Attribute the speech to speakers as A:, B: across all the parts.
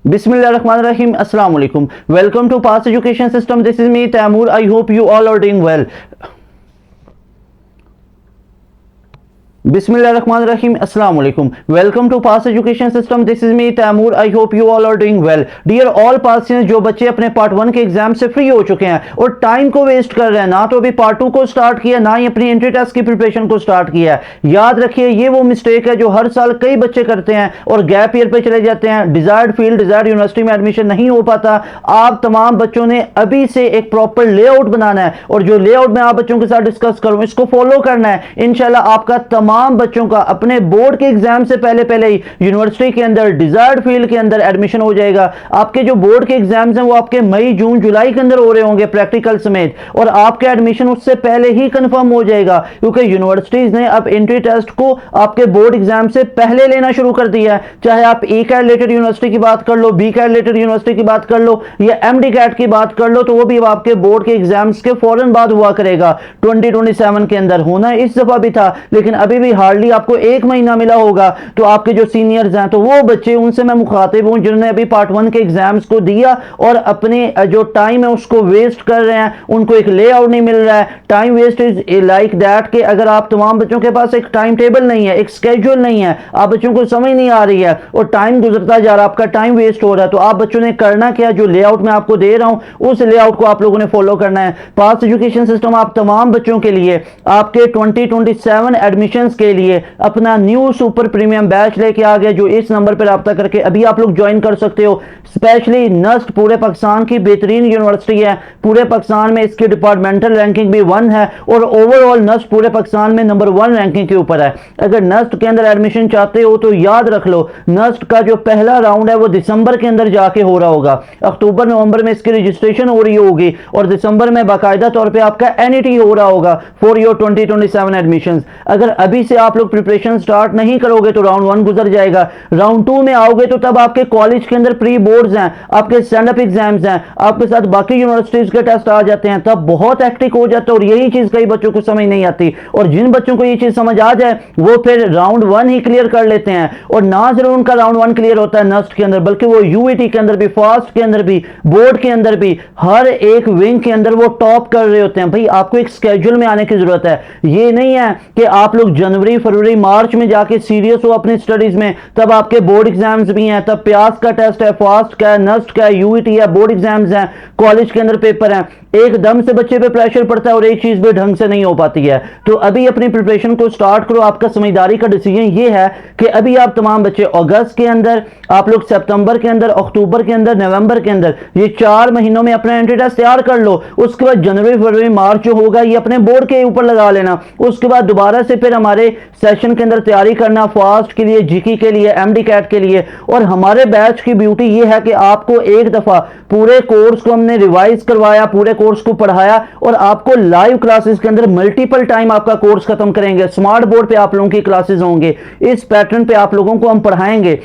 A: Bismillahirrahmanirrahim. Assalamu alaikum. Welcome to Past Education System. This is me, Taimur. I hope you all are doing well. Bismillahirrahmanirrahim. Assalamu alaikum. Welcome to Past Education System. This is me, Taimur. I hope you all are doing well. Dear all Pastians, जो बच्चे अपने part 1 के exam से free हो चुके हैं और time को वेस्ट कर रहे हैं, ना तो अभी पार्ट 2 को स्टार्ट किया, ना ही अपनी एंट्री टेस्ट की प्रिपरेशन को स्टार्ट किया है, याद रखिए ये वो मिस्टेक है जो हर साल कई बच्चे करते हैं और गैप ईयर पे चले जाते हैं। डिजायर्ड फील्ड, डिजायर्ड यूनिवर्सिटी में एडमिशन नहीं हो पाता। आप तमाम बच्चों ने अभी से एक प्रॉपर लेआउट बनाना है और जो लेआउट में आप बच्चों के साथ डिस्कस करूं, इसको फॉलो करना है। इंशाल्लाह आपका तमाम बच्चों का अपने बोर्ड के एग्जाम से पहले ही यूनिवर्सिटी के अंदर डिजायर्ड फील्ड के अंदर एडमिशन हो जाएगा। आपके जो बोर्ड के एग्जाम्स हैं वो आपके मई, जून, जुलाई के अंदर हो रहे होंगे प्रैक्टिकल समेत, और आपका एडमिशन उससे पहले ही कंफर्म हो जाएगा क्योंकि यूनिवर्सिटीज ने अब एंट्री टेस्ट को आपके बोर्ड एग्जाम से पहले लेना शुरू कर दिया है। चाहे आप ई कैट रिलेटेड यूनिवर्सिटी की बात कर लो, बी कैट रिलेटेड यूनिवर्सिटी की बात कर लो या एमडी कैट की बात कर लो, तो वो भी आपके बोर्ड के एग्जाम्स के फौरन बाद हुआ करेगा। 2027 के अंदर होना इस दफा भी था, लेकिन अभी भी हार्डली आपको एक महीना मिला होगा। तो आपके जो सीनियर्स हैं, तो वो बच्चे, उनसे मैं मुखातिब हूं जिन्होंने अभी पार्ट 1 के एग्जाम्स को दिया और अपने जो टाइम है उसको वेस्ट कर रहे हैं, उनको एक लेआउट नहीं मिल रहा है। Time waste is like that कि अगर आप तमाम बच्चों के पास एक टाइम टेबल नहीं है, एक स्केड्यूल नहीं है, आप बच्चों को समझ नहीं आ रही है और टाइम गुजरता जा रहा है, आपका टाइम वेस्ट हो रहा है, तो आप बच्चों ने करना क्या, जो लेआउट मैं आपको दे रहा हूं उस लेआउट को आप लोगों ने फॉलो करना है। पास्ट एजुकेशन सिस्टम आप तमाम बच्चों के लिए आपके 2027 एडमिशंस के लिए अपना न्यू सुपर प्रीमियम बैच लेके आ गया, जो इस नंबर पर राब्ता करके अभी आप लोग ज्वाइन कर सकते हो। स्पेशली नस्ट पूरे पाकिस्तान की बेहतरीन यूनिवर्सिटी है, पूरे पाकिस्तान में इसकी डिपार्टमेंटल रैंकिंग भी 1 है और ओवरऑल नस्ट पूरे पाकिस्तान में नंबर 1 रैंकिंग के ऊपर है। अगर नस्ट के अंदर एडमिशन चाहते हो तो याद रख लो, नस्ट का जो पहला राउंड है वो दिसंबर के अंदर जाके हो रहा होगा। अक्टूबर नवंबर में इसकी रजिस्ट्रेशन हो रही होगी और दिसंबर में बाकायदा तौर पर आपका एनईटी हो रहा होगा फॉर योर 2027 एडमिशन। अगर अभी से आप लोग प्रिपरेशन स्टार्ट नहीं करोगे तो राउंड 1 गुजर जाएगा। राउंड 2 में आओगे तो तब आपके कॉलेज के अंदर प्री बोर्ड्स हैं, आपके स्टैंड अप एग्जाम्स हैं, आपके साथ बाकी यूनिवर्सिटीज के टेस्ट आ जाते हैं, तब बहुत हेक्टिक हो जाता है और यही चीज कई बच्चों को समझ नहीं आती। और जिन बच्चों को ये चीज समझ आ जाए वो फिर राउंड 1 ही क्लियर कर लेते हैं, और ना जरूर उनका राउंड 1 क्लियर होता है नस्ट के अंदर, बल्कि वो यूईटी के अंदर भी, फास्ट के अंदर भी, बोर्ड के अंदर भी, हर एक विंग के अंदर वो टॉप कर रहे होते हैं। भाई आपको एक स्केड्यूल में आने की जरूरत है। ये नहीं है कि आप लोग जनवरी, फरवरी, मार्च में जाके सीरियस हो अपनी स्टडीज में, तब आपके बोर्ड एग्जाम्स भी हैं, तब प्यास का टेस्ट है, फास्ट का है, नस्ट का है, यूईटी है, बोर्ड एग्जाम्स हैं, कॉलेज के अंदर पेपर हैं, एकदम से बच्चे पे प्रेशर पड़ता है और एक चीज भी ढंग से नहीं हो पाती है। तो अभी अपनी प्रिपरेशन को स्टार्ट करो। आपका समझदारी का डिसीजन ये है कि अभी आप तमाम बच्चे अगस्त के अंदर, आप लोग सितंबर के अंदर, अक्टूबर के अंदर, नवंबर के अंदर, ये 4 महीनों में अपना एंट्री टेस्ट तैयार कर लो। उसके बाद जनवरी, फरवरी, मार्च जो होगा ये अपने बोर्ड के ऊपर लगा लेना। उसके बाद दोबारा से फिर हमारे सेशन के अंदर तैयारी करना, फास्ट के लिए, जीके के लिए, एमडी कैट के लिए। और हमारे बैच की ब्यूटी ये है कि आपको एक दफा पूरे कोर्स को हमने रिवाइज करवाया, पूरे कोर्स को पढ़ाया और आपको लाइव क्लासेस के अंदर मल्टीपल टाइम आपका कोर्स खत्म करेंगे। स्मार्ट बोर्ड पे आप लोगों की क्लासेस होंगे, इस पैटर्न पे आप लोगों को हम पढ़ाएंगे।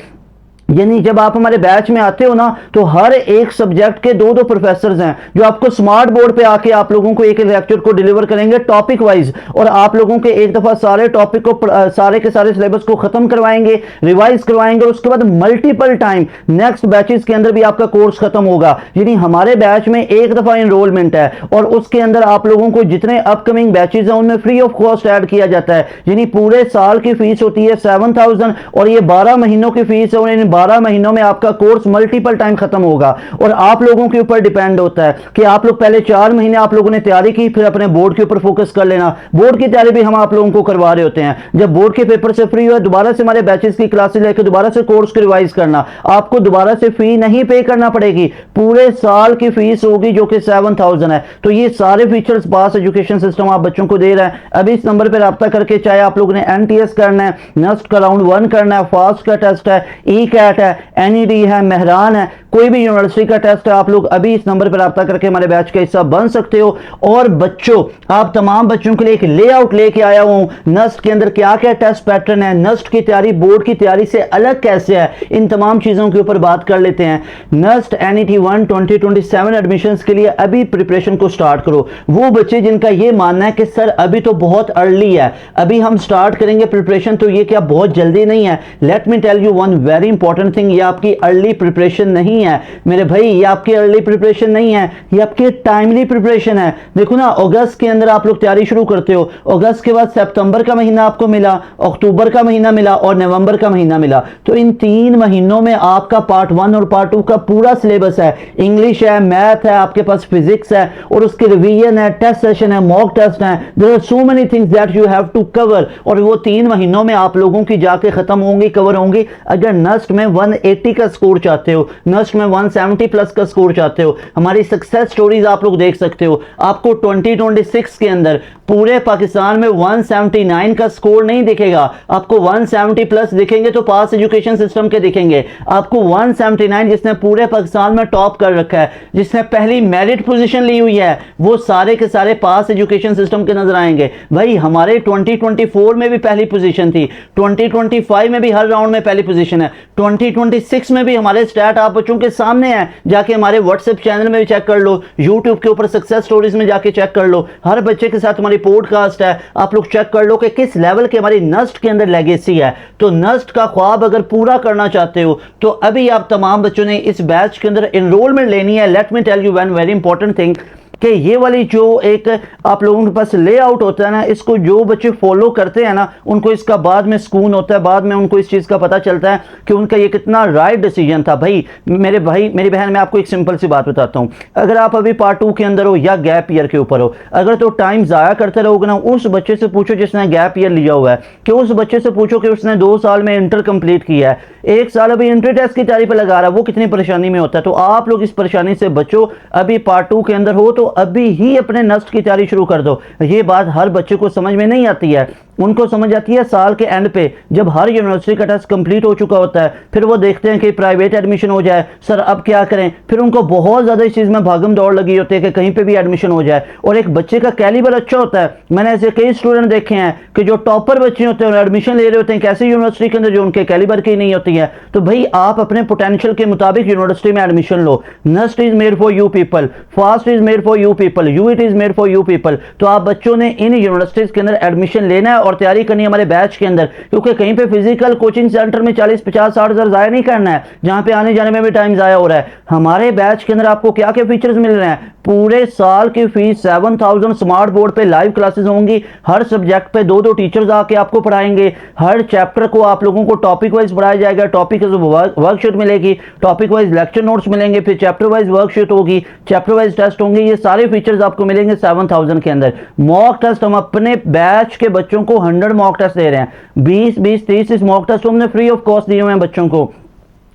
A: यानी जब आप हमारे बैच में आते हो ना, तो हर एक सब्जेक्ट के 2-2 प्रोफेसर्स हैं जो आपको स्मार्ट बोर्ड पे आके आप लोगों को एक लेक्चर को डिलीवर करेंगे टॉपिक वाइज, और आप लोगों के एक दफा सारे टॉपिक को, सारे के सारे सिलेबस को खत्म करवाएंगे, रिवाइज करवाएंगे, और उसके बाद मल्टीपल टाइम नेक्स्ट बैचेस के अंदर भी आपका कोर्स खत्म होगा। यानी हमारे बैच में एक दफा इनरोलमेंट है और उसके अंदर आप लोगों को जितने अपकमिंग बैचेस हैं उनमें फ्री ऑफ कॉस्ट ऐड किया जाता है। यानी पूरे साल की फीस होती है 7000 और ये 12 महीनों की फीस है, और इन 12 महीनों में आपका कोर्स मल्टीपल टाइम खत्म होगा। और आप लोगों के ऊपर डिपेंड होता है कि आप लोग पहले 4 महीने आप लोगों ने तैयारी की, फिर अपने बोर्ड के ऊपर फोकस कर लेना। बोर्ड की तैयारी भी हम आप लोगों को करवा रहे होते हैं। जब बोर्ड के पेपर से फ्री हुआ, दोबारा से हमारे बैचेस की क्लासेस लेकर दोबारा से कोर्स को रिवाइज करना, आपको दोबारा से फी नहीं पे करना पड़ेगी, पूरे साल की फीस होगी जो कि 7000 है। तो ये सारे फीचर्स पास एजुकेशन सिस्टम आप बच्चों को दे रहा है। अभी इस नंबर पर राब्ता करके, चाहे आप लोगों ने एनटीएस करना है, नस्ट का राउंड 1 करना है, फास्ट का टेस्ट है, ई कैट है, एनईडी है, मेहरान है, कोई भी यूनिवर्सिटी का टेस्ट है, आप लोग अभी इस नंबर पर रब्ता करके हमारे बैच का हिस्सा बन सकते हो। और बच्चों, आप तमाम बच्चों के लिए एक लेआउट लेके आया हूं, नस्ट के अंदर क्या क्या टेस्ट पैटर्न है, नस्ट की तैयारी बोर्ड की तैयारी से अलग कैसे है, इन तमाम चीजों के ऊपर बात कर लेते हैं। नस्ट NET 1 2027 एडमिशंस के लिए अभी प्रिपरेशन को स्टार्ट करो। वो बच्चे जिनका ये मानना है कि सर अभी तो बहुत अर्ली है, अभी हम स्टार्ट करेंगे प्रिपरेशन, तो ये क्या बहुत जल्दी नहीं है? Let me tell you one very important thing, ये आपकी अर्ली प्रिपरेशन नहीं है मेरे भाई, ये आपकी अर्ली प्रिपरेशन नहीं है, ये आपकी टाइमली प्रिपरेशन है। देखो ना, अगस्त के अंदर आप लोग तैयारी शुरू करते हो, अगस्त के बाद सितंबर का महीना आपको मिला, अक्टूबर का महीना मिला और नवंबर का महीना मिला। तो इन 3 महीनों में आपका पार्ट 1 और पार्ट 2 का पूरा सिलेबस है, इंग्लिश है, मैथ है, आपके पास फिजिक्स है और उसके रिवीजन है, टेस्ट सेशन है, मॉक टेस्ट है। There are so many things that you have to cover, और वो 3 महीनों में आप लोगों की जाके खत्म होंगी, कवर होंगी। अगर नस्ट में 180 का स्कोर चाहते हो, नस्ट में 170 प्लस का स्कोर चाहते हो, हमारी सक्सेस स्टोरीज आप लोग देख सकते हो। आपको 2026 के अंदर पूरे पाकिस्तान में 179 का स्कोर नहीं दिखेगा, आपको 170 प्लस दिखेंगे तो पास एजुकेशन सिस्टम के दिखेंगे। आपको 179 जिसने पूरे पाकिस्तान में टॉप कर रखा है, जिसने पहली मेरिट पोजीशन ली हुई है, वो सारे के सारे पास एजुकेशन सिस्टम के नजर आएंगे। भाई हमारे 2024 में भी पहली पोजीशन थी, 2025 में भी हर राउंड में पहली पोजीशन है, 2026 में भी हमारे स्टैट आप बच्चों के सामने है, जाके हमारे व्हाट्सएप चैनल में भी चेक कर लो, यूट्यूब के ऊपर सक्सेस स्टोरीज में जाके चेक कर लो, हर बच्चे के साथ हमारी पॉडकास्ट है, आप लोग चेक कर लो कि किस लेवल की हमारी नस्ट के अंदर लेगेसी है। तो नस्ट का ख्वाब अगर पूरा करना चाहते हो तो अभी आप तमाम बच्चों ने इस बैच के अंदर एनरोलमेंट लेनी है। Let me tell you one very important thing कि ये वाली जो एक आप लोगों के पास लेआउट होता है ना, इसको जो बच्चे फॉलो करते हैं ना, उनको इसका बाद में सुकून होता है, बाद में उनको इस चीज़ का पता चलता है कि उनका ये कितना राइट डिसीजन था। भाई मेरी बहन, मैं आपको एक सिंपल सी बात बताता हूँ, अगर आप अभी पार्ट 2 के अंदर हो या गैप ईयर के ऊपर हो, अगर तो टाइम ज़ाया करते रहोगे ना, उस बच्चे से पूछो जिसने गैप ईयर लिया हुआ है, कि उस बच्चे से पूछो कि उसने 2 साल में इंटर कंप्लीट किया है, 1 साल अभी इंटर टेस्ट की तैयारी पर लगा रहा है, वो कितनी परेशानी में होता है। तो आप लोग इस परेशानी से बचो, अभी पार्ट 2 के अंदर हो तो अभी ही अपने नस्ट की तैयारी शुरू कर दो। ये बात हर बच्चे को समझ में नहीं आती है, उनको समझ आती है साल के एंड पे, जब हर यूनिवर्सिटी का टेस्ट कंप्लीट हो चुका होता है, फिर वो देखते हैं कि प्राइवेट एडमिशन हो जाए, सर अब क्या करें, फिर उनको बहुत ज़्यादा इस चीज़ में भागम दौड़ लगी होती है कि कहीं पे भी एडमिशन हो जाए। और एक बच्चे का कैलिबर अच्छा होता है, मैंने ऐसे कई स्टूडेंट देखे हैं कि जो टॉपर बच्चे होते हैं एडमिशन ले रहे होते हैं कैसे यूनिवर्सिटी के अंदर जो उनके कैलिबर की नहीं होती है। तो भाई आप अपने पोटेंशियल के मुताबिक यूनिवर्सिटी में एडमिशन लो। NUST is made for you people, FAST is made for you people, UIT is made for you people. तो आप बच्चों ने इन यूनिवर्सिटीज के अंदर एडमिशन लेना है और तैयारी करनी है हमारे बैच के अंदर, क्योंकि कहीं पे फिजिकल कोचिंग सेंटर में 40, 50, 60 हजार जाया नहीं करना है, जहां पे आने जाने में भी टाइम जाया हो रहा है। हमारे बैच के अंदर आपको क्या क्या फीचर्स मिल रहे हैं, पूरे साल की फीस 7000, स्मार्ट बोर्ड पे लाइव क्लासेस होंगी, हर सब्जेक्ट पे 2-2 टीचर्स आके आपको पढ़ाएंगे, हर चैप्टर को आप लोगों को टॉपिक वाइज पढ़ाया जाएगा, टॉपिक वर्कशीट मिलेगी, टॉपिक वाइज लेक्चर नोट्स मिलेंगे, फिर चैप्टर वाइज वर्कशीट होगी, चैप्टर वाइज टेस्ट होंगे। ये सारे फीचर्स आपको मिलेंगे 7000 के अंदर। मॉक टेस्ट हम अपने बैच के बच्चों को 100 मॉक टेस्ट दे रहे हैं, 20-20, 30 मॉक टेस्ट हमने फ्री ऑफ कॉस्ट दिए हुए हैं बच्चों को।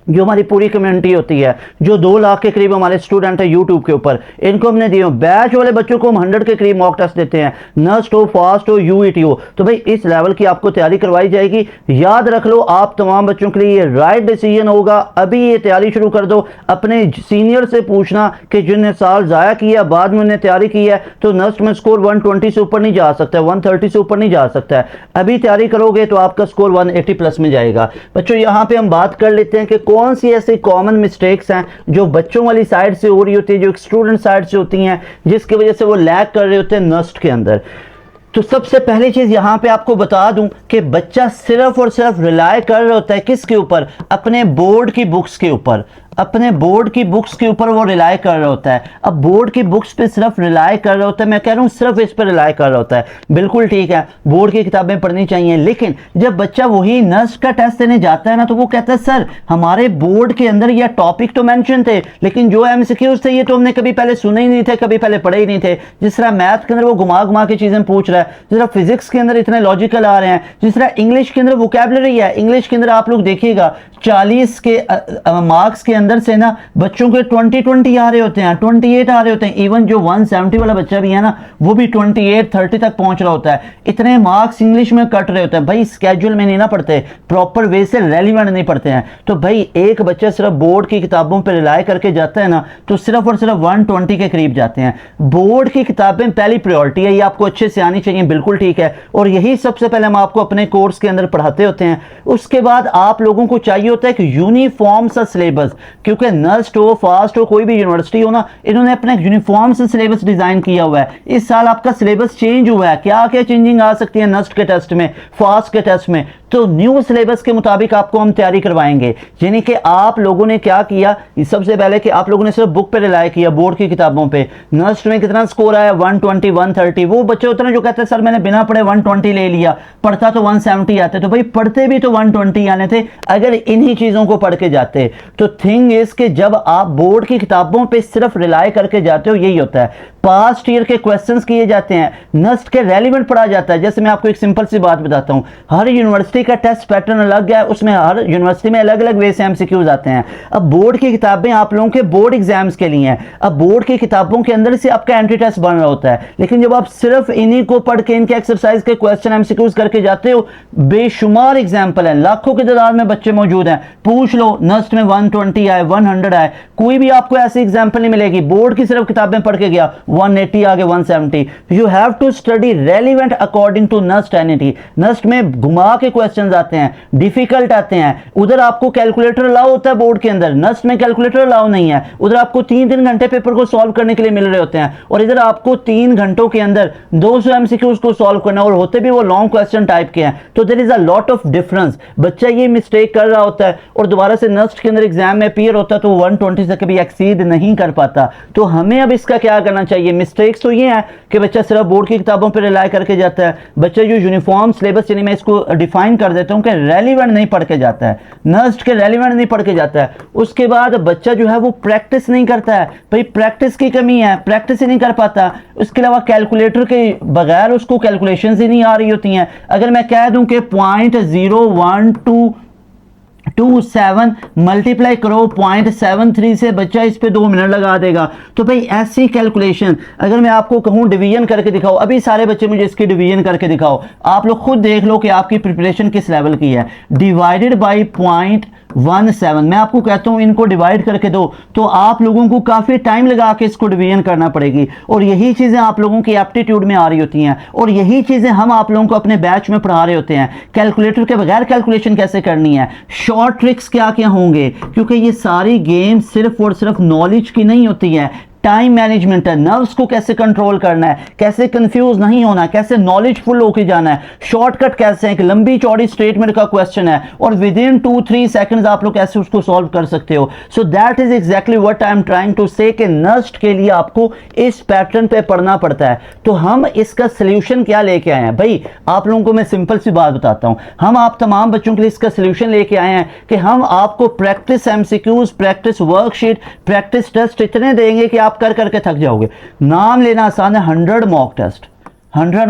A: जो हमारी पूरी कम्युनिटी होती है, जो 2 लाख के करीब हमारे स्टूडेंट है यूट्यूब के ऊपर, इनको हमने दिए। बैच वाले बच्चों को हम 100 के करीब मॉक टेस्ट देते हैं, नस्ट हो, फास्ट हो, यूईटी हो। तो भाई इस लेवल की आपको तैयारी करवाई जाएगी। याद रख लो, आप तमाम बच्चों के लिए ये राइट डिसीजन होगा। अभी ये तैयारी शुरू कर दो। अपने सीनियर से पूछना कि जिन्हें साल ज़ाया किया, बाद में उन्हें तैयारी की है, तो नस्ट में स्कोर 120 से ऊपर नहीं जा सकता, 130 से ऊपर नहीं जा सकता है। अभी तैयारी करोगे तो आपका स्कोर 180 प्लस में जाएगा। बच्चों यहाँ पे हम बात कर लेते हैं कि कौन सी ऐसी कॉमन मिस्टेक्स हैं जो बच्चों वाली साइड से हो रही होती है, जो स्टूडेंट साइड से होती हैं, जिसकी वजह से वो लैग कर रहे होते हैं नस्ट के अंदर। तो सबसे पहली चीज यहां पे आपको बता दूं कि बच्चा सिर्फ और सिर्फ रिलाय कर रहा होता है किसके ऊपर, अपने बोर्ड की बुक्स के ऊपर। अपने बोर्ड की बुक्स के ऊपर वो रिलाय कर रहा होता है। अब बोर्ड की बुक्स पे सिर्फ रिलाय कर रहा होता है, मैं कह रहा हूँ सिर्फ इस पर रिलाय कर रहा होता है। बिल्कुल ठीक है, बोर्ड की किताबें पढ़नी चाहिए, लेकिन जब बच्चा वही नस्ट का टेस्ट देने जाता है ना, तो वो कहता है सर हमारे बोर्ड के अंदर ये टॉपिक तो मेंशन थे, लेकिन जो एमसीक्यूज थे ये तो हमने कभी पहले सुने ही नहीं थे, कभी पहले पढ़े ही नहीं थे। जिस तरह मैथ के अंदर वो घुमा घुमा के चीजें पूछ रहा है, जिस तरह फिजिक्स के अंदर इतने लॉजिकल आ रहे हैं, जिस तरह इंग्लिश के अंदर वोकैबुलरी है। इंग्लिश के अंदर आप लोग देखिएगा 40 के मार्क्स के अंदर से ना बच्चों के 20 आ रहे होते हैं, 28 आ रहे होते हैं, इवन जो 170 वाला बच्चा भी है ना वो भी 28 30 तक पहुंच रहा होता है। इतने मार्क्स इंग्लिश में कट रहे होते हैं भाई, स्केड्यूल में नहीं ना पढ़ते, प्रॉपर वे से रेलिवेंट नहीं पढ़ते हैं। तो भाई एक बच्चा सिर्फ बोर्ड की किताबों पर रिलाय करके जाता है ना तो सिर्फ और सिर्फ 120 के करीब जाते हैं। बोर्ड की किताबें पहली प्रायोरिटी है, ये आपको अच्छे से आनी चाहिए, बिल्कुल ठीक है, और यही सबसे पहले हम आपको अपने कोर्स के अंदर पढ़ाते होते हैं। उसके बाद आप लोगों को चाहिए होता है कि यूनिफॉर्म सा सिलेबस, क्योंकि नस्ट हो फास्ट हो कोई भी यूनिवर्सिटी हो ना, इन्होंने अपना यूनिफॉर्म सा सिलेबस डिजाइन किया हुआ है। इस साल आपका सिलेबस चेंज हुआ है, क्या क्या चेंजिंग आ सकती है नस्ट के टेस्ट में, फास्ट के टेस्ट में, तो न्यू सिलेबस के मुताबिक आपको हम तैयारी करवाएंगे। यानी कि आप लोगों ने क्या किया, सबसे पहले कि आप लोगों ने सिर्फ बुक पे रिलाय किया, बोर्ड की किताबों पे। नस्ट में कितना स्कोर आया 120 130, वो बच्चे होते हैं जो कहते हैं सर मैंने बिना पढ़े 120 ले लिया, पढ़ता तो 170 आते, तो भाई पढ़ते भी तो 120 आने थे अगर इन्हीं चीजों को पढ़ के जाते। तो थिंग इज कि जब आप बोर्ड की किताबों पे सिर्फ रिलाय करके जाते हो यही होता है, पास्ट ईयर के क्वेश्चंस किए जाते हैं, नस्ट के रेलिवेंट पढ़ा जाता है। जैसे मैं आपको एक सिंपल सी बात बताता हूं, हर यूनिवर्सिटी का टेस्ट पैटर्न अलग है, उसमें हर यूनिवर्सिटी में अलग अलग वे से एमसीक्यूज आते हैं। अब बोर्ड की किताबें आप लोगों के बोर्ड एग्जाम्स के लिए हैं, अब बोर्ड की किताबों के अंदर से आपका एंट्री टेस्ट बन रहा होता है, लेकिन जब आप सिर्फ इन्हीं को पढ़ के इनके एक्सरसाइज के क्वेश्चन एमसीक्यूज करके जाते हो, बेशुमार एग्जाम्पल है, लाखों की तादाद में बच्चे मौजूद हैं, पूछ लो नस्ट में 120 आए 100 आए, कोई भी आपको ऐसी एग्जाम्पल नहीं मिलेगी। बोर्ड की सिर्फ किताबें पढ़ के गया 180 आगे 170, you have to study relevant according to NEST NET. NEST में घुमा के क्वेश्चंस आते हैं, डिफिकल्ट आते हैं, उधर आपको कैलकुलेटर अलाउ होता है बोर्ड के अंदर, नस्ट में कैलकुलेटर अलाउ नहीं है, उधर आपको 3-3 घंटे पेपर को सॉल्व करने के लिए मिल रहे होते हैं, और इधर आपको 3 घंटों के अंदर 200 एमसीक्यूज को सॉल्व करना, और होते भी वो लॉन्ग क्वेश्चन टाइप के हैं। तो there is a lot of difference. बच्चा ये मिस्टेक कर रहा होता है और दोबारा से नस्ट के अंदर एग्जाम में अपीयर होता है तो 120 से कभी एक्सीड नहीं कर पाता। तो हमें अब इसका क्या करना चाहिए? मिस्टेक्स तो ये है कि बच्चा सिर्फ बोर्ड की किताबों पर रिलाय करके जाता है, बच्चा जो यूनिफॉर्म सिलेबस, यानी मैं इसको डिफाइन कर देता हूं कि रेलिवेंट नहीं पढ़ के जाता है, नस्ट के रेलिवेंट नहीं पढ़ के जाता है। उसके बाद बच्चा जो है वो प्रैक्टिस नहीं करता है, भाई प्रैक्टिस की कमी है, प्रैक्टिस ही नहीं कर पाता। उसके अलावा कैलकुलेटर के बगैर उसको कैलकुलेशंस ही नहीं आ रही होती हैं। अगर मैं कह दूं कि 0.01227 मल्टीप्लाई करो 0.73 से, बच्चा इस पे 2 मिनट लगा देगा। तो भाई ऐसी कैलकुलेशन अगर मैं आपको कहूं डिवीजन करके दिखाओ, अभी सारे बच्चे मुझे इसकी डिवीजन करके दिखाओ, आप लोग खुद देख लो कि आपकी प्रिपरेशन किस लेवल की है। डिवाइडेड बाई 0.17, मैं आपको कहता हूं इनको डिवाइड करके दो, तो आप लोगों को काफी टाइम लगा के इसको डिवीजन करना पड़ेगी, और यही चीजें आप लोगों की एप्टीट्यूड में आ रही होती हैं, और यही चीजें हम आप लोगों को अपने बैच में पढ़ा रहे होते हैं। कैलकुलेटर के बगैर कैलकुलेशन कैसे करनी है, शॉर्ट ट्रिक्स क्या क्या होंगे, क्योंकि ये सारी गेम सिर्फ और सिर्फ नॉलेज की नहीं होती है, टाइम मैनेजमेंट है, नर्व्स को कैसे कंट्रोल करना है, कैसे कंफ्यूज नहीं होना, कैसे नॉलेजफुल होके जाना है, शॉर्टकट कैसे है, एक लंबी चौड़ी स्टेटमेंट का क्वेश्चन है और विद इन 2-3 सेकंड्स आप लोग कैसे उसको सॉल्व कर सकते हो। So that is exactly what I am trying to say कि नस्ट के लिए आपको इस पैटर्न पे पढ़ना पड़ता है। तो हम इसका सोल्यूशन क्या लेके आए हैं भाई, आप लोगों को मैं सिंपल सी बात बताता हूं, हम आप तमाम बच्चों के लिए इसका सोल्यूशन लेके आए हैं कि हम आपको practice MCQs, practice worksheet, practice test इतने देंगे कि आप कर करके थक जाओगे। नाम लेना आसान है, 100 मॉक टेस्ट, 100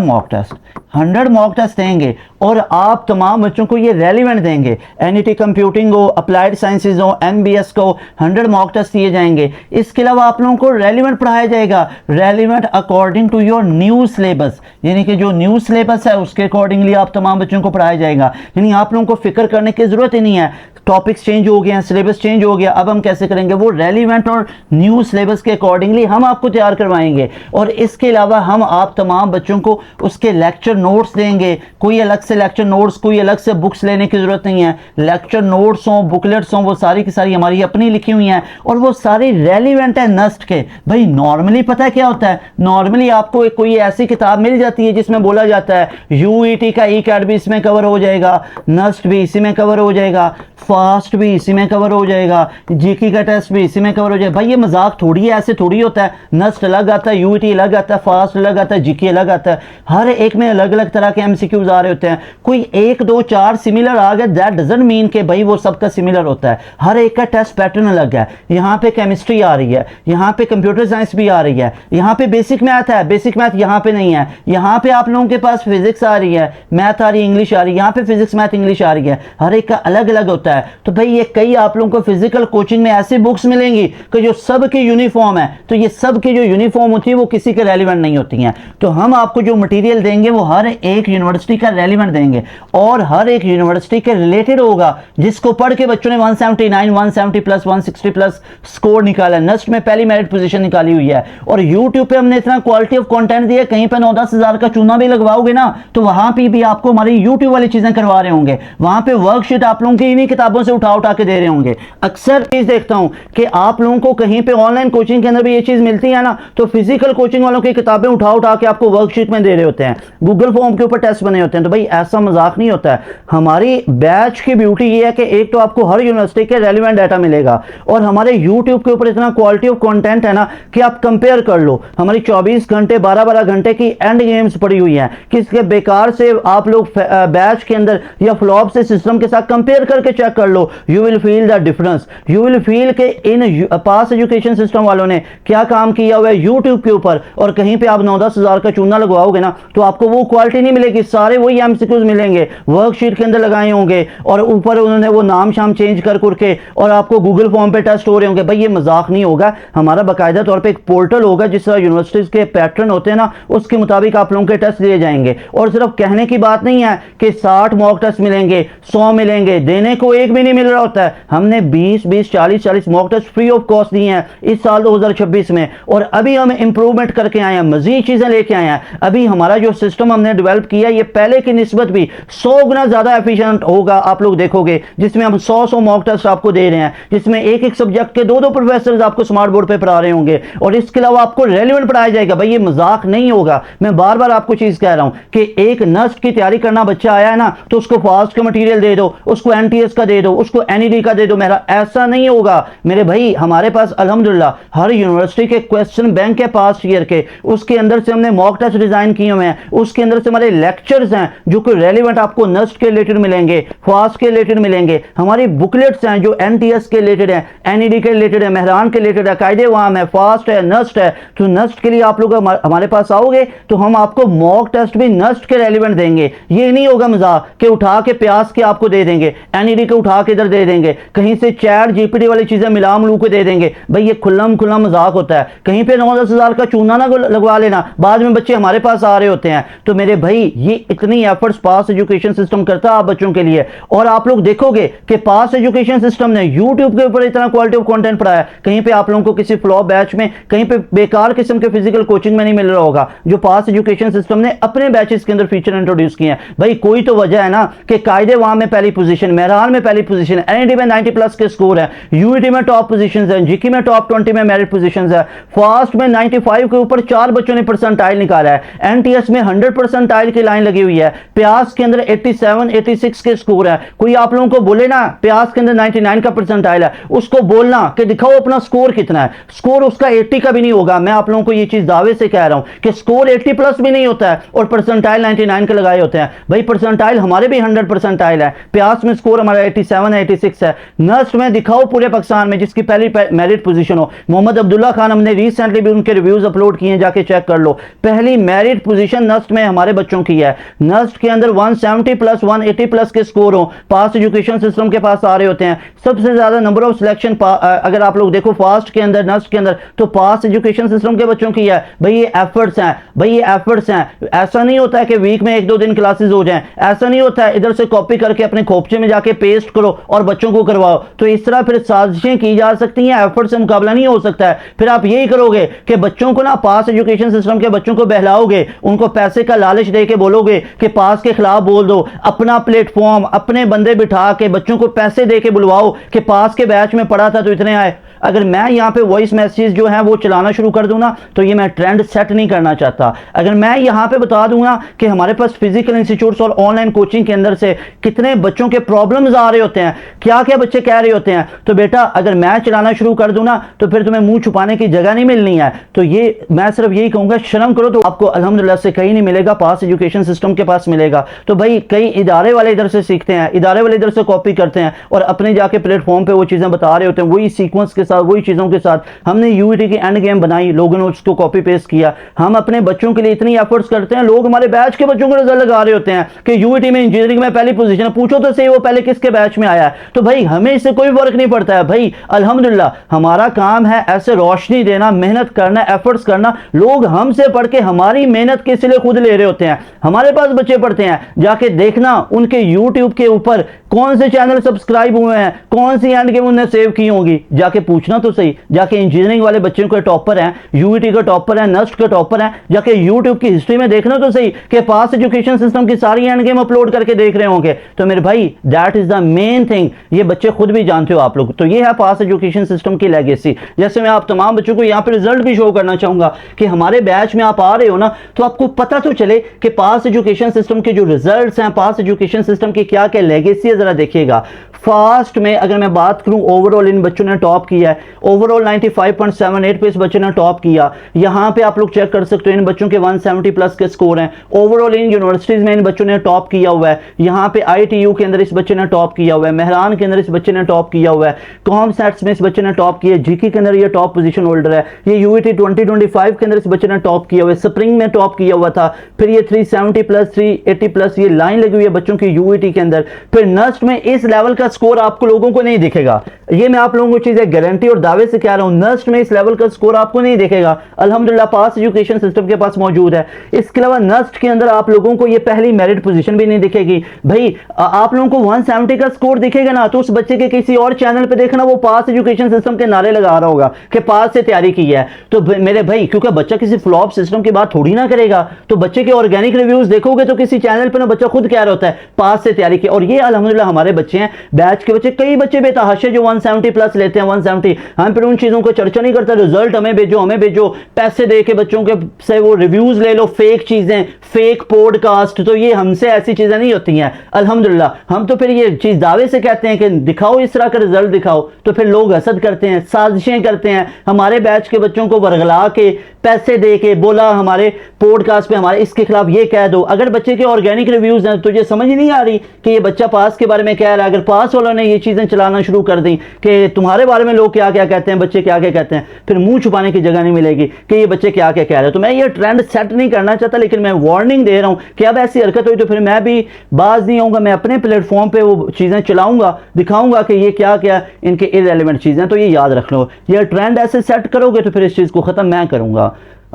A: मॉक टेस्ट देंगे और आप तमाम बच्चों को ये रेलिवेंट देंगे। एनईटी कंप्यूटिंग हो, अप्लाइड साइंसेज हो, एमबीएस को 100 मॉक टेस्ट दिए जाएंगे। इसके अलावा आप लोगों को रेलिवेंट पढ़ाया जाएगा, relevant according to your new syllabus, यानी कि जो न्यू सिलेबस है उसके अकॉर्डिंगली आप तमाम बच्चों को पढ़ाया जाएगा। यानी आप लोगों को फिक्र करने की जरूरत ही नहीं है, टॉपिक्स चेंज हो गए हैं, सिलेबस चेंज हो गया, अब हम कैसे करेंगे, वो रेलिवेंट और न्यू सिलेबस के अकॉर्डिंगली हम आपको तैयार करवाएंगे। और इसके अलावा हम आप तमाम बच्चों को उसके लेक्चर नोट्स देंगे, कोई अलग से लेक्चर नोट्स, कोई अलग से बुक्स लेने की जरूरत नहीं है। लेक्चर नोट्स हों, बुकलेट्स हों, वो सारी की सारी हमारी अपनी लिखी हुई हैं और वो सारी रेलिवेंट है नस्ट के। भाई नॉर्मली पता है क्या होता है, नॉर्मली आपको कोई ऐसी किताब मिल जाती है जिसमें बोला जाता है यूईटी का ई कैट भी इसमें कवर हो जाएगा, नस्ट भी इसी में कवर हो जाएगा, फास्ट भी इसी में कवर हो जाएगा, जीके का टेस्ट भी इसी में कवर हो जाएगा। भाई ये मजाक थोड़ी है, ऐसे थोड़ी होता है। नस्ट अलग आता है, यूईटी अलग आता है, फास्ट अलग आता है, जीके अलग आता है। आता है, हर एक में अलग अलग तरह के एमसीक्यूज आ रहे होते हैं। कोई 1 2 4 सिमिलर आ गए, दैट डजंट मीन कि भाई वो सबका सिमिलर होता है। हर एक का टेस्ट पैटर्न अलग है। यहाँ पे केमिस्ट्री आ रही है, यहाँ पे कंप्यूटर साइंस भी आ रही है, यहाँ पे बेसिक मैथ है, बेसिक मैथ यहाँ पे नहीं है। यहाँ पे आप लोगों के पास फिजिक्स आ रही है, मैथ आ रही है, इंग्लिश आ रही है, यहाँ पे फिजिक्स मैथ इंग्लिश आ रही है। हर एक का अलग अलग होता है। तो भाई ये कई आप लोगों को फिजिकल कोचिंग में ऐसी बुक्स मिलेंगी कि जो सबकी यूनिफॉर्म है, तो ये सबकी जो यूनिफॉर्म होती है वो किसी के रेलिवेंट नहीं होती हैं। तो हम आपको जो मटेरियल देंगे वो हर एक यूनिवर्सिटी का रेलिवेंट देंगे और हर एक यूनिवर्सिटी के रिलेटेड होगा, जिसको पढ़ के बच्चों ने 179 170 प्लस 160 प्लस स्कोर निकाला, नस्ट में पहली मेरिट पोजीशन निकाली हुई है। और यूट्यूब पे हमने इतना क्वालिटी ऑफ कंटेंट दिया, कहीं पे 9-10 हजार का चूना भी लगवाओगे ना तो वहां पे भी आपको हमारी यूट्यूब वाली चीजें करवा रहे होंगे। वहां पे वर्कशीट आप लोगों की इन्हीं किताबों से उठा उठा के दे रहे होंगे। अक्सर चीज देखता हूं कि आप लोगों को कहीं पे ऑनलाइन कोचिंग के अंदर भी ये चीज मिलती है ना, तो फिजिकल कोचिंग वालों की किताबें उठा उठा के आपको वर्कशीट में दे रहे होते हैं, गूगल फॉर्म के ऊपर टेस्ट बने होते हैं। तो भाई ऐसा मजाक नहीं होता है। हमारी बैच की ब्यूटी ये है कि एक तो आपको हर यूनिवर्सिटी के रेलिवेंट डाटा मिलेगा और हमारे यूट्यूब के ऊपर इतना क्वालिटी ऑफ कंटेंट है ना कि आप कंपेयर कर लो। हमारी 24 घंटे 12-12 घंटे की एंड गेम्स पड़ी हुई हैं, किसके बेकार से आप लोग बैच के अंदर या फ्लॉप से सिस्टम के साथ कंपेयर करके चेक कर लो। You will feel the difference, you will feel के इन पास एजुकेशन सिस्टम वालों ने क्या काम किया हुआ है यूट्यूब के ऊपर, और कहीं पे आप 9-10 हजार का चूना लगवाओगे ना तो आपको वो क्वालिटी नहीं मिलेगी। सारे वही एमसीक्यूज मिलेंगे, वर्कशीट के अंदर लगाए होंगे और ऊपर उन्होंने वो नाम शाम चेंज कर करके और आपको गूगल फॉर्म पे टेस्ट हो रहे होंगे। भाई ये मजाक नहीं होगा। हमारा बाकायदा तौर पे एक पोर्टल होगा, जिस तरह यूनिवर्सिटीज के पैटर्न होते हैं ना उसके मुताबिक आप लोगों के टेस्ट दिए जाएंगे। और सिर्फ कहने की बात नहीं है कि 60 मॉक टेस्ट मिलेंगे, 100 मिलेंगे, देने को एक भी नहीं मिल रहा होता है। हमने 20 40 mock test free of cost दिए हैं इस साल 2026 में, और अभी हम इंप्रूवमेंट करके आए हैं, मजीद चीजें लेके आए हैं। अभी हमारा जो सिस्टम हमने डेवलप किया ये पहले की निस्बत भी 100 गुना ज्यादा एफिशिएंट होगा। आप लोग देखोगे जिसमें हम 100 मॉक टेस्ट आपको दे रहे हैं, जिसमें एक एक सब्जेक्ट के 2-2 प्रोफेसर आपको स्मार्ट बोर्ड पे पढ़ा रहे होंगे, और इसके अलावा आपको रेलिवेंट पढ़ाया जाएगा। भाई ये मजाक नहीं होगा। मैं बार बार आपको चीज कह रहा हूं कि एक नस्ट की तैयारी करना बच्चा आया है ना तो उसको फास्ट का मटेरियल दे दो, उसको एनटीएस का दे दो, उसको एनईडी का दे दो। मेरा ऐसा नहीं होगा मेरे भाई। हमारे पास अल्हम्दुलिल्लाह हर यूनिवर्सिटी के क्वेश्चन बैंक है पास्ट ईयर के, उसके अंदर से हमने मॉक टेस्ट डिजाइन किए हुए हैं, उसके अंदर से हमारे लेक्चर्स हैं जो कि रेलिवेंट आपको नस्ट के रिलेटेड मिलेंगे, फास्ट के रिलेटेड मिलेंगे। हमारी बुकलेट्स हैं जो एनटीएस के रिलेटेड है, एनईडी के रिलेटेड है, मेहरान के रिलेटेड है, कायदे वाम है, फास्ट है, नस्ट है। तो नस्ट के लिए आप लोग हमारे पास आओगे तो हम आपको मॉक टेस्ट भी नस्ट के रेलिवेंट देंगे। ये नहीं होगा मजाक कि उठा के प्यास के आपको दे देंगे, एनईडी के उठा के इधर दे देंगे, कहीं से चैट जीपीटी वाली चीजें मिला मिलू के दे देंगे। भाई ये खुल्लम खुल्ला मजाक होता है। कहीं पे 9-10 हजार का चूना ना लगवा लेना, बाद में बच्चे हमारे पास आ रहे होते हैं। तो मेरे भाई ये इतनी एफर्ट्स पास एजुकेशन सिस्टम करता है आप बच्चों के लिए, और आप लोग देखोगे कि पास एजुकेशन सिस्टम ने यूट्यूब के ऊपर इतना क्वालिटी ऑफ कंटेंट पढ़ाया, कहीं पे आप लोगों को किसी फ्लॉप बैच में, कहीं पे बेकार किस्म के फिजिकल कोचिंग में नहीं मिल रहा होगा, जो पास एजुकेशन सिस्टम ने अपने बैचेस के अंदर फीचर इंट्रोड्यूस किए हैं। भाई कोई तो वजह है ना कि कायदे वहां में पहली पोजीशन, मेहरान में पहली पोजीशन, एनईडी में 90 प्लस के स्कोर है, यूईटी में टॉप पोजीशंस है, जीके में टॉप 20 में मेरिट पोजीशंस है, फास्ट में 95 के ऊपर 4 बच्चों ने परसेंटाइल निकाला है, एनटीएस में 100 परसेंटाइल की लाइन लगी हुई है, प्यास के अंदर 87 86 के स्कोर है। कोई आप लोगों को बोले ना प्यास के अंदर 99 का परसेंटाइल है, उसको बोलना कि दिखाओ अपना स्कोर कितना है, स्कोर उसका 80 का भी नहीं होगा। मैं आप लोगों को ये चीज दावे से कह रहा हूं कि स्कोर 80 प्लस भी नहीं होता है और परसेंटाइल 99 के लगाए होते हैं। भाई परसेंटाइल हमारे भी 100 परसेंटाइल है, प्यास में स्कोर हमारा 87 है, 86 है। नस्ट में दिखाओ पूरे पाकिस्तान में जिसकी पहली मेरिट पोजीशन हो। मोहम्मद अब्दुल्ला खान, हमने रिसेंटली भी उनके रिव्यूज अपलोड किए हैं, जाके चेक कर लो। पहली मेरिट पोजीशन नस्ट में हमारे बच्चों की है। नस्ट के अंदर 170 प्लस 180 प्लस के स्कोर हो, पास एजुकेशन सिस्टम के पास आ रहे होते हैं। सबसे ज्यादा नंबर ऑफ सिलेक्शन अगर आप लोग देखो फास्ट के अंदर, नस्ट के अंदर, तो पास एजुकेशन सिस्टम के बच्चों की है। भाई ये एफर्ट्स हैं, भाई ये एफर्ट्स हैं। ऐसा नहीं होता है कि वीक में 1-2 दिन क्लासेस हो जाएं, ऐसा नहीं होता है इधर से कॉपी करके अपने खोपचे में जाके पेस्ट करो और बच्चों को करवाओ। तो इस तरह फिर साजिशें की जा सकती हैं, एफर्ट से मुकाबला नहीं हो सकता है। फिर आप यही करोगे कि बच्चों को ना पास एजुकेशन सिस्टम के बच्चों को बहलाओगे, उनको पैसे का लालच दे के बोलोगे कि पास के खिलाफ बोल दो, अपना प्लेटफॉर्म, अपने बंदे बिठा के बच्चों को पैसे दे के बुलवाओ कि पास के बैच में पढ़ा था तो इतने आए। अगर मैं यहाँ पे वॉइस मैसेज जो है वो चलाना शुरू कर दूँ ना, तो ये मैं ट्रेंड सेट नहीं करना चाहता। अगर मैं यहाँ पे बता दूंगा कि हमारे पास फिजिकल इंस्टीट्यूट्स और ऑनलाइन कोचिंग के अंदर से कितने बच्चों के प्रॉब्लम्स आ रहे होते हैं, क्या क्या बच्चे कह रहे होते हैं, तो बेटा अगर मैं चलाना शुरू कर दूं ना, तो फिर तुम्हें मुंह छुपाने की जगह नहीं मिलनी है। तो ये मैं सिर्फ यही कहूंगा, शर्म करो तो आपको अल्हम्दुलिल्लाह से कहीं नहीं मिलेगा, पास एजुकेशन सिस्टम के पास मिलेगा। तो भाई कई इदारे वाले इधर से सीखते हैं, इदारे वाले इधर से कॉपी करते हैं और अपने जाके प्लेटफॉर्म पे वो चीजें बता रहे होते हैं, वही सीक्वेंस के साथ, वही चीजों के साथ। हमने यूईटी की एंड गेम बनाई, लोगों ने उसको कॉपी पेस्ट किया। हम अपने बच्चों के लिए इतनी एफर्ट्स करते हैं, लोग हमारे बैच के बच्चों को रिजल्ट लगा रहे होते हैं कि यूईटी में इंजीनियरिंग में पहली पोजीशन, पूछो तो सही वो पहले किसके बैच में आया है। तो भाई हमें इससे कोई फर्क नहीं पड़ता है भाई, अल्हम्दुलिल्लाह हमारा काम है ऐसे रोशनी देना, मेहनत करना, एफर्ट्स करना। लोग हमसे पढ़ के हमारी मेहनत के सिले खुद ले रहे होते हैं। हमारे पास बच्चे पढ़ते हैं, जाके देखना उनके यूट्यूब के ऊपर कौन से चैनल सब्सक्राइब हुए हैं, कौन सी एंड गेम उन्होंने सेव की होंगी, जाके पूछना तो सही। जाके इंजीनियरिंग वाले बच्चों के टॉपर हैं, यूईटी का टॉपर है, नस्ट का टॉपर है, जाके यूट्यूब की हिस्ट्री में देखना तो सही कि पास एजुकेशन सिस्टम की सारी एंड गेम अपलोड करके देख रहे होंगे। तो मेरे भाई that is the main thing, ये बच्चे खुद भी जानते हो आप लोग। तो ये है पास एजुकेशन सिस्टम की लेगेसी। जैसे मैं आप तमाम बच्चों को यहाँ पे रिजल्ट भी शो करना चाहूंगा कि हमारे बैच में आप आ रहे हो ना, तो आपको पता तो चले कि पास एजुकेशन सिस्टम के जो रिजल्ट्स हैं, पास एजुकेशन सिस्टम की क्या क्या लेगेसी है, जरा देखिएगा। फास्ट में अगर मैं बात करूं, ओवरऑल इन बच्चों ने टॉप किया है, ओवरऑल 95.78 पे इस बच्चे ने टॉप किया। यहां पे आप लोग चेक कर सकते हो इन बच्चों के 170 प्लस के स्कोर हैं। ओवरऑल इन यूनिवर्सिटीज में इन बच्चों ने टॉप किया हुआ है। यहां पे आईटीयू के अंदर इस बच्चे ने टॉप किया हुआ है, मेहरान के अंदर इस बच्चे ने टॉप किया हुआ है, कॉम सेट्स में इस बच्चे ने टॉप किया, जीके के अंदर ये टॉप पोजीशन होल्डर है, ये यूईटी 2025 के अंदर इस बच्चे ने टॉप किया हुआ है, स्प्रिंग में टॉप किया हुआ था, फिर ये 370 प्लस 380 प्लस ये लाइन लगी हुई है बच्चों की यूईटी के अंदर। फिर नस्ट में इस लेवल का स्कोर आपको लोगों को नहीं दिखेगा, ये मैं आप लोगों को चीजें गारंटी और दावे से कह रहा हूं, नस्ट में इस लेवल का स्कोर आपको नहीं दिखेगा। अल्हम्दुलिल्लाह पास एजुकेशन सिस्टम के पास मौजूद है। इसके अलावा नस्ट के अंदर आप लोगों को ये पहली मेरिट पोजीशन भी नहीं दिखेगी। भाई आप लोगों को 170 का स्कोर दिखेगा ना, तो उस बच्चे के किसी और चैनल पे देखना, वो पास एजुकेशन सिस्टम के नारे लगा रहा होगा कि पास से तैयारी की है। तो मेरे भाई, क्योंकि बच्चा किसी फ्लॉप सिस्टम की बात थोड़ी ना करेगा, तो बच्चे के ऑर्गेनिक रिव्यूज देखोगे तो किसी चैनल पर ना बच्चा खुद कह रहा होता है पास से तैयारी की। और ये अल्हम्दुलिल्लाह हमारे बच्चे हैं, बैच के बच्चे, कई बच्चे बेतहाशा जो 170 प्लस लेते हैं, 170। हम फिर उन चीजों को चर्चा नहीं करता, रिजल्ट हमें भेजो, हमें भेजो, पैसे दे के बच्चों के से वो रिव्यूज ले लो, फेक चीजें, फेक पॉडकास्ट। तो ये हमसे ऐसी चीजें नहीं होती हैं अल्हम्दुलिल्लाह। हम तो फिर ये चीज दावे से कहते हैं कि दिखाओ इस तरह का रिजल्ट दिखाओ, तो फिर लोग हसद करते हैं, साजिशें करते हैं, हमारे बैच के बच्चों को वर्गला के, पैसे दे के, बोला हमारे पॉडकास्ट पे हमारे इसके खिलाफ ये कह दो। अगर बच्चे के ऑर्गेनिक रिव्यूज हैं, तुझे समझ नहीं आ रही कि ये बच्चा पास के बारे में कह रहा है, अगर पास वालों ने ये चीजें चलाना शुरू कर दी कि तुम्हारे बारे में लोग क्या क्या कहते हैं, बच्चे क्या क्या कहते हैं, फिर मुंह छुपाने की जगह नहीं मिलेगी कि ये बच्चे क्या क्या कह रहे हैं। तो मैं ये ट्रेंड सेट नहीं करना चाहता, लेकिन मैं वार्निंग दे रहा हूं कि अब ऐसी हरकत हुई तो फिर मैं भी बाज नहीं आऊंगा, मैं अपने प्लेटफॉर्म पे वो चीजें चलाऊंगा, दिखाऊंगा कि ये क्या क्या इनके इररेलेवेंट चीजें। तो ये याद रख लो, ये ट्रेंड ऐसे सेट करोगे तो फिर इस चीज को खत्म मैं करूंगा।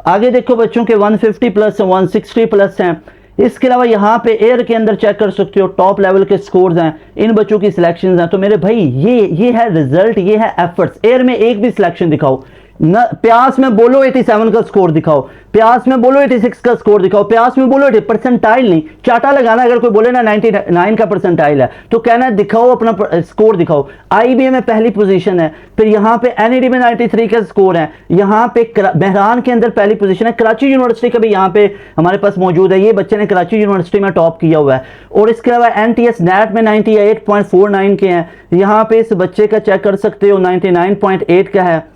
A: आगे देखो बच्चों के 150 प्लस 160 प्लस हैं। इसके अलावा यहाँ पे एयर के अंदर चेक कर सकते हो, टॉप लेवल के स्कोर्स हैं, इन बच्चों की सिलेक्शंस हैं। तो मेरे भाई ये है रिजल्ट, ये है एफर्ट्स। एयर में एक भी सिलेक्शन दिखाओ न, प्यास में बोलो 87 का स्कोर दिखाओ, प्यास में बोलो 86 का स्कोर दिखाओ, प्यास में बोलो 80 परसेंटाइल नहीं, चाटा लगाना। अगर कोई बोले ना 99 का परसेंटाइल है तो कहना है दिखाओ अपना स्कोर दिखाओ। आईबीए में पहली पोजीशन है, फिर यहाँ पे एनईडी में 93 का स्कोर है, यहाँ पे मेहरान के अंदर पहली पोजीशन है, कराची यूनिवर्सिटी का भी यहाँ पे हमारे पास मौजूद है, ये बच्चे ने कराची यूनिवर्सिटी में टॉप किया हुआ है। और इसके अलावा एनटीएस नेट में 98.49 के हैं, यहाँ पे इस बच्चे का चेक कर सकते हो 99.8 का है।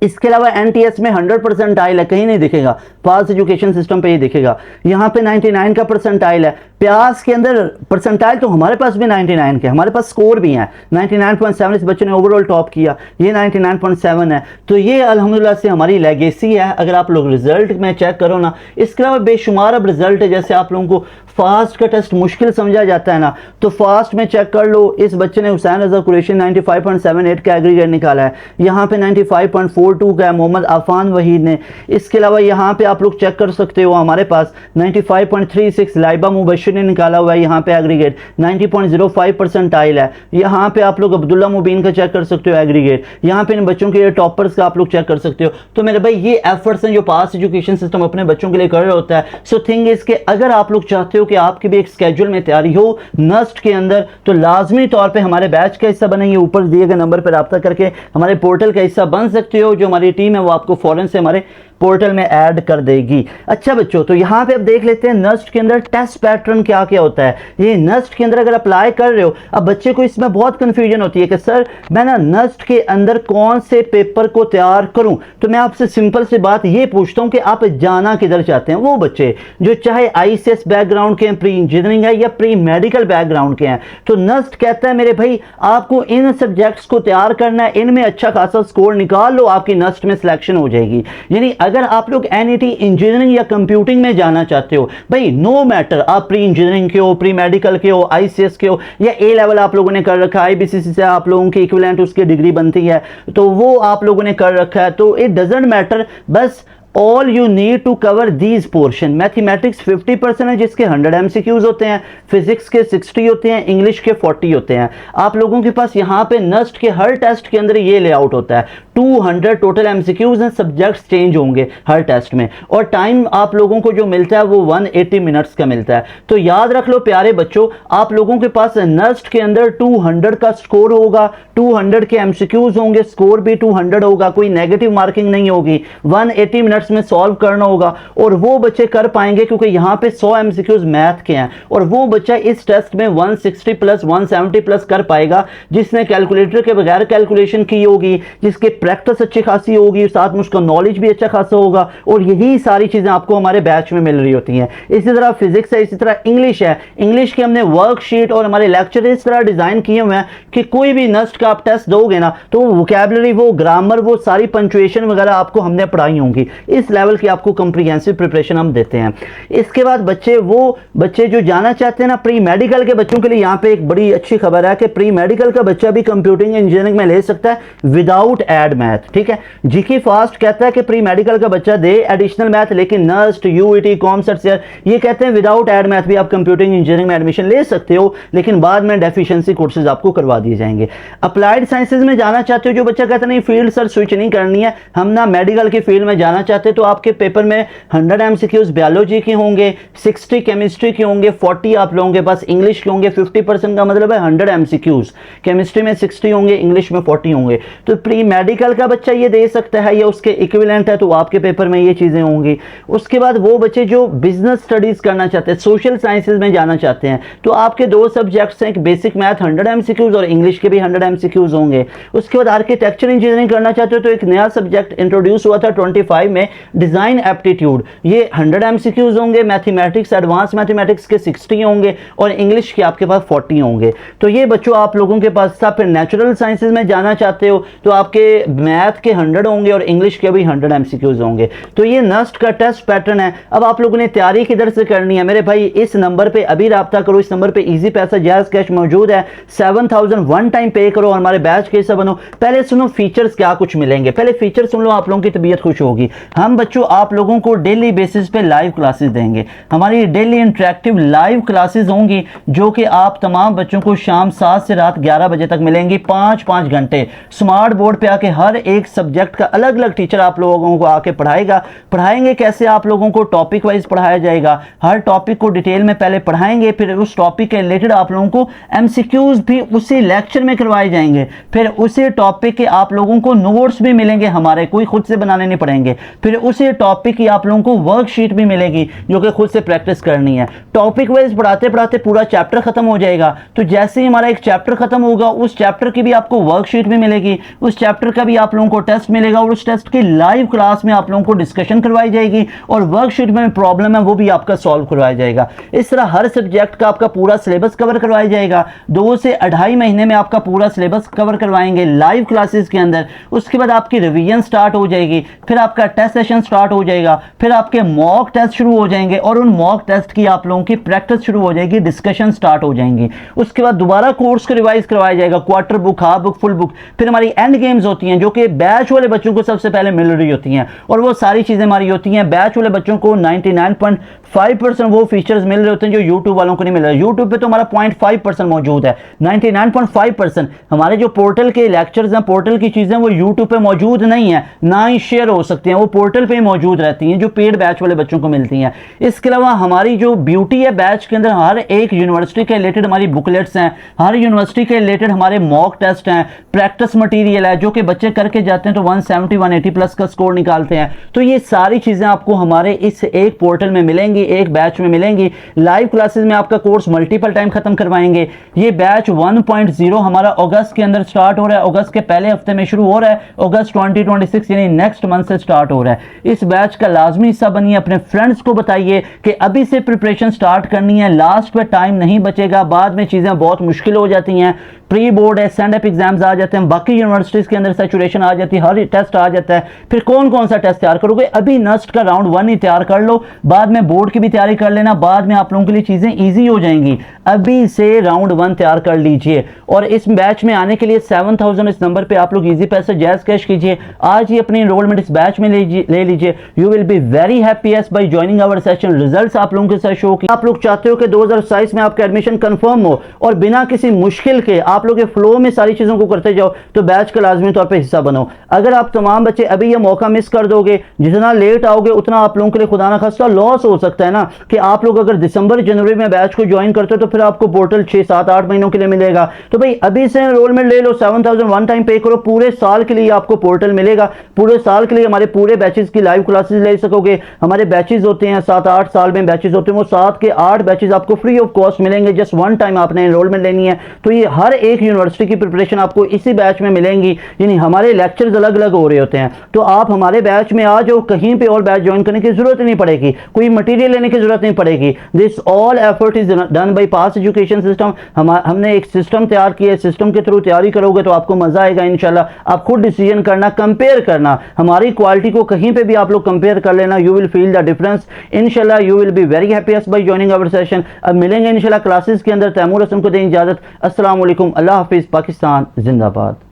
A: इसके अलावा एनटीएस में 100 परसेंटाइल है, कहीं नहीं दिखेगा, पास एजुकेशन सिस्टम पे ही दिखेगा। यहाँ पे 99 का परसेंटाइल है। प्यास के अंदर परसेंटाइल तो हमारे पास भी 99 के, हमारे पास स्कोर भी हैं 99.7, इस बच्चे ने ओवरऑल टॉप किया, ये 99.7 है। तो ये अल्हम्दुलिल्लाह से हमारी लेगेसी है। अगर आप लोग रिजल्ट में चेक करो ना, इसके अलावा बेशुमार अब रिजल्ट है। जैसे आप लोगों को फास्ट का टेस्ट मुश्किल समझा जाता है ना, तो फास्ट में चेक कर लो, इस बच्चे ने हुसैन रजा कुरैशी 95.78 का एग्रीगेट निकाला है, यहाँ पे 95.42 का है मोहम्मद आफान वहीद ने। इसके अलावा यहाँ पे आप लोग चेक कर सकते हो, हमारे पास 95.36 लाइबा मुबशिर ने निकाला हुआ है, यहाँ पे एग्रीगेट 90.05 परसेंटाइल है। यहाँ पे आप लोग अब्दुल्ला मुबीन का चेक कर सकते हो एग्रीगेट, यहाँ पे इन बच्चों के टॉपर्स का आप लोग चेक कर सकते हो। तो मेरे भाई ये एफर्ट्स हैं जो पास एजुकेशन सिस्टम अपने बच्चों के लिए कर रहा होता है। सो थिंग इज के अगर आप लोग चाहते हो कि आपकी भी एक स्केड्यूल में तैयारी हो नस्ट के अंदर, तो लाजमी तौर पे हमारे बैच का हिस्सा बनेंगे। ऊपर दिए गए नंबर पर रब्ता करके हमारे पोर्टल का हिस्सा बन सकते हो। जो हमारी टीम है वो आपको फौरन से हमारे पोर्टल में ऐड कर देगी। अच्छा बच्चों, तो यहाँ पे अब देख लेते हैं नस्ट के अंदर टेस्ट पैटर्न क्या क्या होता है। ये नस्ट के अंदर अगर अप्लाई कर रहे हो, अब बच्चे को इसमें बहुत कंफ्यूजन होती है कि सर मैं ना नस्ट के अंदर कौन से पेपर को तैयार करूं। तो मैं आपसे सिंपल सी बात ये पूछता हूं कि आप जाना किधर चाहते हैं। वो बच्चे जो चाहे आईसीएस बैकग्राउंड के हैं, प्री इंजीनियरिंग है या प्री मेडिकल बैकग्राउंड के हैं, तो नस्ट कहता है मेरे भाई आपको इन सब्जेक्ट्स को तैयार करना है, इनमें अच्छा खासा स्कोर निकाल लो, आपकी नस्ट में सिलेक्शन हो जाएगी। यानी अगर आप लोग एनईटी इंजीनियरिंग या कंप्यूटिंग में जाना चाहते हो, भाई नो मैटर आप प्री इंजीनियरिंग के हो, प्री मेडिकल के हो, आईसीएस के हो या ए लेवल आप लोगों ने कर रखा है, आईबीसीसी से आप लोगों की इक्विवेलेंट उसकी डिग्री बनती है तो वो आप लोगों ने कर रखा है, तो इट डजंट मैटर। बस all you need to cover these portion. Mathematics 50% है जिसके 100 एमसीक्यूज होते हैं, फिजिक्स के 60 होते हैं, इंग्लिश के 40 होते हैं। आप लोगों के पास यहाँ पे नस्ट के हर टेस्ट के अंदर ये लेआउट होता है, 200 टोटल एमसीक्यूज हैं, सब्जेक्ट्स चेंज होंगे हर टेस्ट में, और टाइम आप लोगों को जो मिलता है वो 180 मिनट्स का मिलता है। तो याद रख लो प्यारे बच्चों, आप लोगों के पास नस्ट के अंदर 200 का स्कोर होगा, 200 के एमसीक्यूज होंगे, स्कोर भी 200 होगा, कोई नेगेटिव मार्किंग नहीं होगी, 180 मिनट्स में सॉल्व करना होगा और वो बच्चे कर पाएंगे क्योंकि यहां पे 100 एमसीक्यूज मैथ के हैं। और वो बच्चा इस टेस्ट में 160 प्लस 170 प्लस कर पाएगा जिसने कैलकुलेटर के बगैर कैलकुलेशन की होगी, जिसके प्रैक्टिस अच्छी खासी होगी, साथ में उसका नॉलेज भी अच्छा खासा होगा। और यही सारी चीजें आपको हमारे बैच में मिल रही होती हैं। इसी तरह फिजिक्स है, इसी तरह इंग्लिश है। इंग्लिश के हमने वर्कशीट और हमारे लेक्चर इस तरह डिजाइन किए हुए हैं कि कोई भी नस्ट का आप टेस्ट दोगे ना तो वोकैबुलरी, वो ग्रामर, वो सारी पंचुएशन वगैरह आपको हमने पढ़ाई होंगी। इस लेवल की आपको कंप्रीहेंसिव प्रिपरेशन हम देते हैं। इसके बाद बच्चे, वो बच्चे जो जाना चाहते हैं ना प्री मेडिकल के बच्चों के लिए यहाँ पे एक बड़ी अच्छी खबर है कि प्री मेडिकल का बच्चा भी कंप्यूटिंग इंजीनियरिंग में ले सकता है विदाउट एड मैथ। ठीक है, जीके फास्ट कहता है कि प्री मेडिकल का बच्चा दे एडिशनल मैथ, लेकिन नस्ट, यूईटी, कॉमसर्ट ये कहते हैं विदाउट एड मैथ भी आप कंप्यूटिंग इंजीनियरिंग में एडमिशन ले सकते हो, लेकिन बाद में डेफिशिएंसी कोर्सेज आपको करवा दिए जाएंगे। अप्लाइड साइंसेज में जाना चाहते हो, जो बच्चा कहता नहीं फील्ड सर स्विच नहीं करनी है, हम ना मेडिकल की फील्ड में जाना चाहते हैं, तो आपके पेपर में 100 एमसीक्यूज बायोलॉजी के होंगे, 60 केमिस्ट्री के होंगे, 40 आप लोगों के पास इंग्लिश के होंगे। 50% का मतलब है 100 एमसीक्यूज, केमिस्ट्री में 60 होंगे, इंग्लिश में 40 होंगे। तो प्री मेडिकल का बच्चा ये दे सकता है या उसके इक्विवेलेंट है, तो आपके पेपर में ये चीजें होंगी। उसके बाद वो बच्चे जो बिजनेस स्टडीज करना चाहते हैं, सोशल साइंसेज में जाना चाहते हैं, तो आपके दो सब्जेक्ट्स हैं, एक बेसिक मैथ 100 एमसीक्यूज और इंग्लिश के भी 100 एमसीक्यूज होंगे। उसके बाद आर्किटेक्चर इंजीनियरिंग करना चाहते हो तो एक नया सब्जेक्ट इंट्रोड्यूस हुआ था 25 में, डिजाइन एप्टीट्यूड, ये 100 एमसीक्यूज होंगे, मैथमेटिक्स एडवांस मैथमेटिक्स के 60 होंगे और इंग्लिश के आपके पास 40 होंगे। तो ये बच्चों आप लोगों के पास था। फिर नेचुरल साइंसेज में जाना चाहते हो तो आपके मैथ के 100 होंगे और इंग्लिश के भी 100 एमसीक्यूज होंगे। तो ये नस्ट का टेस्ट पैटर्न है। अब आप लोगों ने तैयारी किधर से करनी है मेरे भाई, इस नंबर पे अभी राब्ता करो, इस नंबर पे इजी पैसा जायज कैश मौजूद है, 7000 वन टाइम पे करो और हमारे बैच के हिस्सा बनो। पहले सुनो फीचर्स क्या कुछ मिलेंगे, पहले फीचर सुन लो, आप लोगों की तबीयत खुश होगी। हम बच्चों आप लोगों को डेली बेसिस पे लाइव क्लासेस देंगे, हमारी डेली इंटरेक्टिव लाइव क्लासेस होंगी जो कि आप तमाम बच्चों को शाम 7 से रात 11 बजे तक मिलेंगी, 5-5 घंटे स्मार्ट बोर्ड पे आके हर एक सब्जेक्ट का अलग अलग टीचर आप लोगों को आके पढ़ाएगा। पढ़ाएंगे कैसे, आप लोगों को टॉपिक वाइज पढ़ाया जाएगा, हर टॉपिक को डिटेल में पहले पढ़ाएंगे, फिर उस टॉपिक के रिलेटेड आप लोगों को एमसीक्यूज भी उसी लेक्चर में करवाए जाएंगे, फिर उसी टॉपिक के आप लोगों को नोट्स भी मिलेंगे हमारे, कोई खुद से बनाने नहीं पड़ेंगे, फिर उसी टॉपिक की आप लोगों को वर्कशीट भी मिलेगी जो कि खुद से प्रैक्टिस करनी है। टॉपिक वाइज पढ़ाते पढ़ाते पूरा चैप्टर खत्म हो जाएगा, तो जैसे ही हमारा एक चैप्टर खत्म होगा उस चैप्टर की भी आपको वर्कशीट भी मिलेगी, उस चैप्टर का भी आप लोगों को टेस्ट मिलेगा और उस टेस्ट की लाइव क्लास में आप लोगों को डिस्कशन करवाई जाएगी और वर्कशीट में प्रॉब्लम है वो भी आपका सॉल्व करवाया जाएगा। इस तरह हर सब्जेक्ट का आपका पूरा सिलेबस कवर करवाया जाएगा, 2 से 2.5 महीने में आपका पूरा सिलेबस कवर करवाएंगे लाइव क्लासेस के अंदर। उसके बाद आपकी रिवीजन स्टार्ट हो जाएगी, फिर आपका टेस्ट सेशन स्टार्ट हो जाएगा, फिर आपके मॉक टेस्ट शुरू हो जाएंगे और उन मॉक टेस्ट की आप लोगों की प्रैक्टिस शुरू हो जाएगी, डिस्कशन स्टार्ट हो जाएंगी। उसके बाद दोबारा कोर्स को रिवाइज करवाया जाएगा, quarter book, half book, full book. फिर हमारी एंड गेम्स होती हैं जो कि बैच वाले बच्चों को सबसे पहले मिल रही होती हैं, और वो सारी चीज़ें हमारी होती हैं। बैच वाले बच्चों को 99.5% वो फीचर्स मिल रहे होते हैं जो यूट्यूब वालों को नहीं मिल रहा है। यूट्यूब पे तो हमारा 0.5% मौजूद है। 99.5% हमारे जो पोर्टल के लेक्चर्स हैं, पोर्टल की चीज़ें वो यूट्यूब पे मौजूद नहीं है, ना ही शेयर हो सकती हैं, वो पोर्टल पे मौजूद रहती हैं जो पेड बैच वाले बच्चों को मिलती हैं। इसके अलावा हमारी जो ब्यूटी है बैच के अंदर, हर एक यूनिवर्सिटी के रिलेटेड हमारी बुकलेट्स हैं, हर यूनिवर्सिटी के रिलेटेड हमारे मॉक टेस्ट हैं, प्रैक्टिस मटेरियल है जो कि बच्चे करके जाते हैं तो 170 180 प्लस का स्कोर निकालते हैं। तो ये सारी चीज़ें आपको हमारे इस एक पोर्टल में मिलेंगी, एक बैच में मिलेंगी। लाइव क्लासेस में आपका कोर्स मल्टीपल टाइम खत्म करवाएंगे। ये बैच 1.0 हमारा अगस्त के अंदर स्टार्ट हो रहा है, अगस्त के पहले हफ्ते में शुरू हो रहा है, अगस्त 2026 यानी नेक्स्ट मंथ से स्टार्ट हो रहा है। इस बैच का लाजमी हिस्सा बनिए, अपने फ्रेंड्स को बताइए कि अभी से प्रिपरेशन स्टार्ट करनी है, लास्ट पे टाइम नहीं बचेगा, बाद में चीज़ें बहुत मुश्किल हो जाती हैं। प्री बोर्ड है, स्टैंड अप एग्जाम्स आ जाते हैं, बाकी यूनिवर्सिटीज़ के अंदर सैचुरेशन आ जाती है, हर टेस्ट आ जाता है, फिर कौन कौन सा टेस्ट तैयार करोगे? अभी नस्ट का राउंड 1 ही तैयार कर लो, बाद में बोर्ड की भी तैयारी कर लेना, बाद में आप लोगों के लिए चीज़ें ईजी हो जाएंगी। अभी से राउंड 1 तैयार कर लीजिए। और इस बैच में आने के लिए 7000 इस नंबर पे आप लोग ईजी पैसे जैज़ कैश कीजिए, आज ही अपनी एनरोलमेंट इस बैच में ले लीजिए। You will be very happy by joining our session. Results आप लोगों के साथ शो की। आप लोग चाहते हो कि 2027 में आपका एडमिशन कंफर्म हो और बिना किसी मुश्किल के आप लोग फ्लो में सारी चीज़ों को करते जाओ, तो बैच का लाजमी तौर पे हिस्सा बनो। अगर आप तमाम बच्चे अभी ये मौका मिस कर दोगे, जितना लेट आओगे उतना आप लोगों के लिए खुदा ना खास्ता लॉस हो सकता है ना, कि आप लोग अगर दिसंबर जनवरी में बैच को ज्वाइन करते हो तो फिर आपको पोर्टल 6 7 8 महीनों के लिए मिलेगा। तो भाई अभी से एनरोलमेंट ले लो, 7000 वन टाइम पे करो, पूरे साल के लिए आपको पोर्टल मिलेगा। पूरे साल के लिए हमारे पूरे बैचेस की लाइव क्लासेस ले सकोगे। हमारे बैचेस होते हैं 7-8 साल में बैचेस होते हैं, वो 7 के 8 बैचेस आपको फ्री ऑफ कॉस्ट मिलेंगे। जस्ट वन टाइम आपने एनरोलमेंट लेनी है। तो ये हर एक यूनिवर्सिटी की प्रिपरेशन आपको इसी बैच में मिलेंगी, यानी हमारे लेक्चर्स अलग अलग हो रहे होते हैं। तो आप हमारे बैच में आ जाओ, कहीं पे और बैच ज्वाइन करने की जरूरत नहीं पड़ेगी, कोई मटेरियल लेने की जरूरत नहीं पड़ेगी। This all effort is done by pass education system. हमने एक सिस्टम तैयार किया है, सिस्टम के थ्रू तैयारी करोगे तो आपको मजा आएगा इंशाल्लाह। आप खुद डिसीजन करना, कंपेयर करना, हमारी क्वालिटी को कहीं पे भी आप लोग कंपेयर कर लेना, you will feel the difference इंशाल्लाह। You will be very happy by joining our session. अब मिलेंगे इंशाल्लाह क्लासेस के अंदर। तैमूर हसन को दें इजाजत। अस्सलाम वालेकुम, अल्लाह हाफिज, पाकिस्तान जिंदाबाद।